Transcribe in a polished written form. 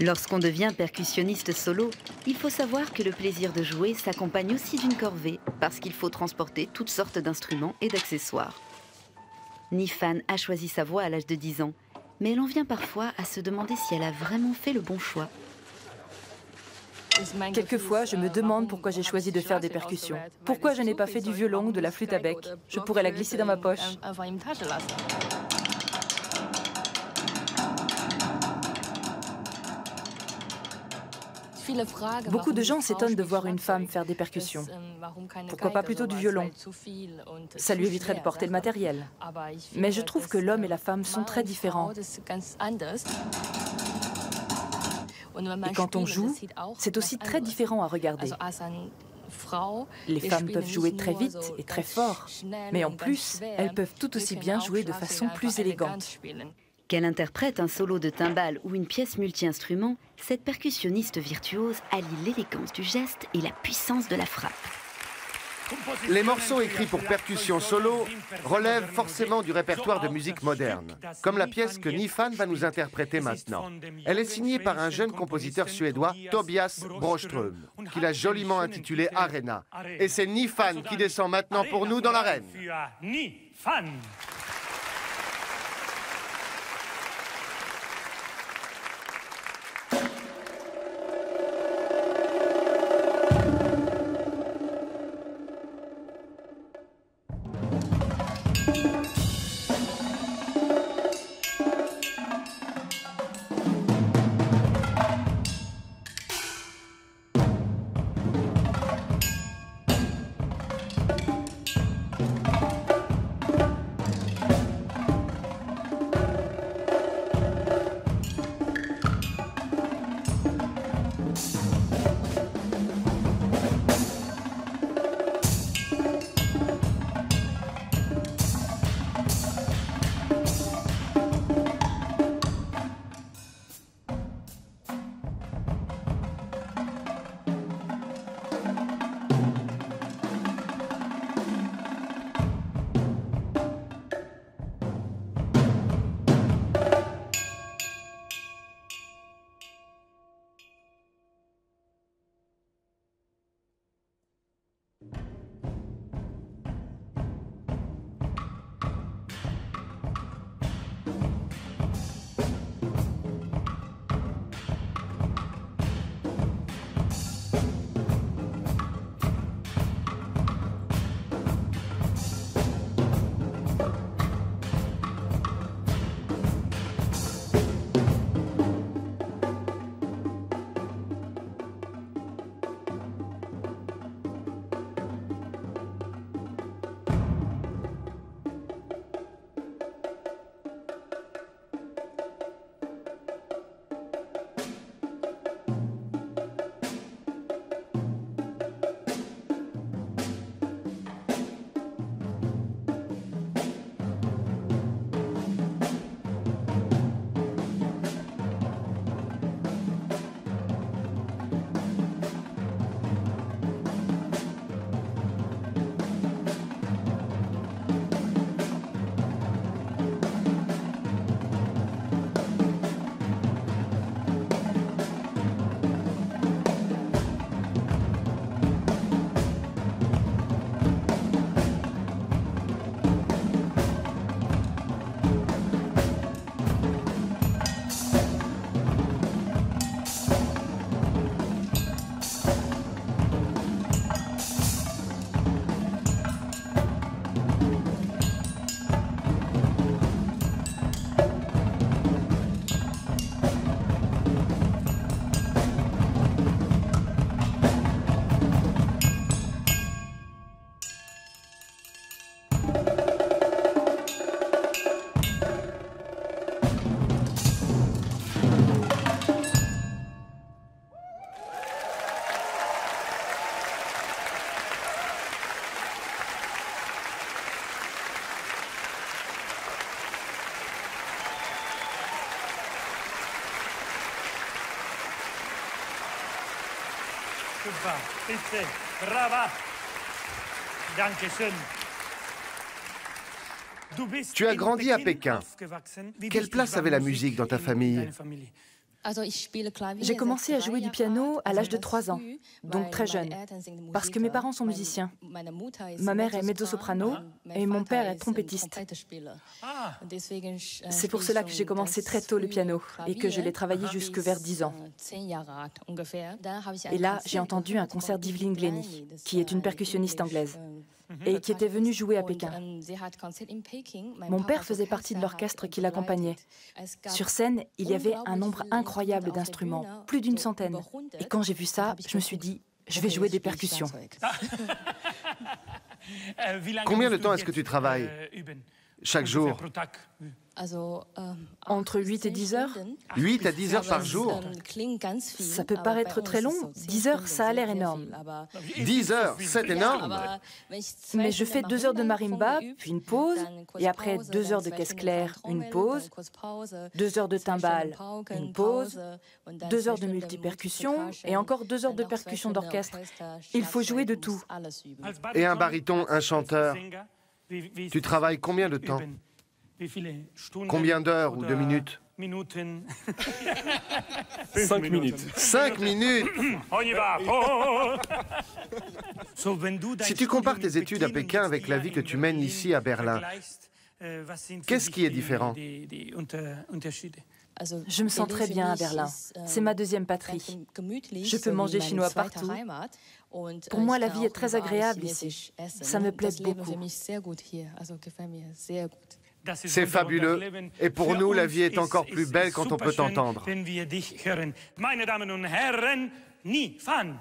Lorsqu'on devient percussionniste solo, il faut savoir que le plaisir de jouer s'accompagne aussi d'une corvée, parce qu'il faut transporter toutes sortes d'instruments et d'accessoires. Nifan a choisi sa voix à l'âge de 10 ans, mais elle en vient parfois à se demander si elle a vraiment fait le bon choix. Quelquefois, je me demande pourquoi j'ai choisi de faire des percussions. Pourquoi je n'ai pas fait du violon ou de la flûte à bec? Je pourrais la glisser dans ma poche. Beaucoup de gens s'étonnent de voir une femme faire des percussions. Pourquoi pas plutôt du violon? Ça lui éviterait de porter le matériel. Mais je trouve que l'homme et la femme sont très différents. Et quand on joue, c'est aussi très différent à regarder. Les femmes peuvent jouer très vite et très fort, mais en plus, elles peuvent tout aussi bien jouer de façon plus élégante. Qu'elle interprète un solo de timbale ou une pièce multi-instruments, cette percussionniste virtuose allie l'élégance du geste et la puissance de la frappe. Les morceaux écrits pour percussion solo relèvent forcément du répertoire de musique moderne, comme la pièce que Nifan va nous interpréter maintenant. Elle est signée par un jeune compositeur suédois, Tobias Broström, qu'il a joliment intitulée Arena. Et c'est Nifan qui descend maintenant pour nous dans l'arène. Super, bitte, brava. Tu as grandi à Pékin. Quelle place avait la musique dans ta famille? J'ai commencé à jouer du piano à l'âge de 3 ans, donc très jeune, parce que mes parents sont musiciens. Ma mère est mezzo-soprano et mon père est trompettiste. C'est pour cela que j'ai commencé très tôt le piano et que je l'ai travaillé jusque vers 10 ans. Et là, j'ai entendu un concert d'Evelyn Glennie, qui est une percussionniste anglaise, et qui était venue jouer à Pékin. Mon père faisait partie de l'orchestre qui l'accompagnait. Sur scène, il y avait un nombre incroyable d'instruments, plus d'une centaine. Et quand j'ai vu ça, je me suis dit, je vais jouer des percussions. Combien de temps est-ce que tu travailles chaque jour? Entre 8 et 10 heures. 8 à 10 heures par jour? Ça peut paraître très long. 10 heures, ça a l'air énorme. 10 heures, c'est énorme. Mais je fais 2 heures de marimba, puis une pause, et après 2 heures de caisse claire, une pause, 2 heures de timbales, une pause, 2 heures de multipercussion, et encore 2 heures de percussion d'orchestre. Il faut jouer de tout. Et un baryton, un chanteur, tu travailles combien de temps? Combien d'heures ou de minutes? 5 minutes. 5 minutes. On y va. Si tu compares tes études à Pékin avec la vie que tu mènes ici à Berlin, qu'est-ce qui est différent? Je me sens très bien à Berlin. C'est ma deuxième patrie. Je peux manger chinois partout. Pour moi, la vie est très agréable ici. Ça me plaît beaucoup. C'est fabuleux. Et pour nous, la vie est encore plus belle quand on peut t'entendre. Meine Damen und Herren, Ni Fan.